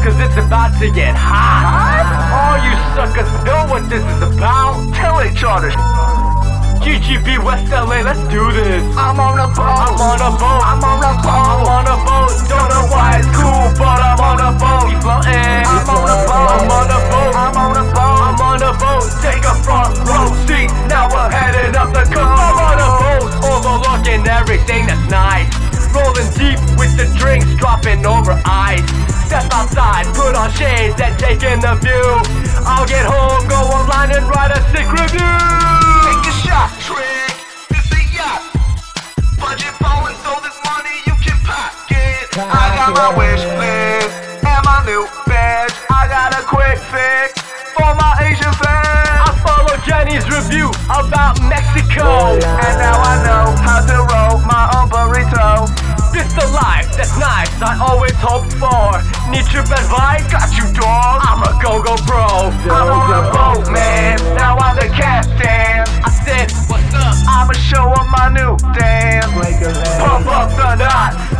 cause it's about to get hot. All you suckers know what this is about. Tell each other. GGB West LA, let's do this. I'm on a boat. I'm on a boat. I'm on a boat. I'm on a boat. Don't know why it's cool, but I'm on a boat. We floating. I'm on a boat. I'm on a boat. I'm on a boat. I'm on a boat. Take a front row seat. Now we're heading up the coast. I'm on a boat, overlooking everything that's nice. Rolling deep with the drinks dropping over ice. Step outside, put on shades and take in the view. I'll get home, go online and write a sick review. Take a shot, trick. This a yacht. Budget falling, so this money you can pocket. I got my wish list and my new badge. I got a quick fix for my Asian fans. I follow Jenny's review about Mexico, and now I know how to roll my own burrito. This the life that's nice, I always hope for. Need trip advice? Got you, dog. I'm a Gogobot Pro. I'm on a boat, man. Now I'm the captain. I said, what's up? I'ma show 'em my new dance. Pump up the knots.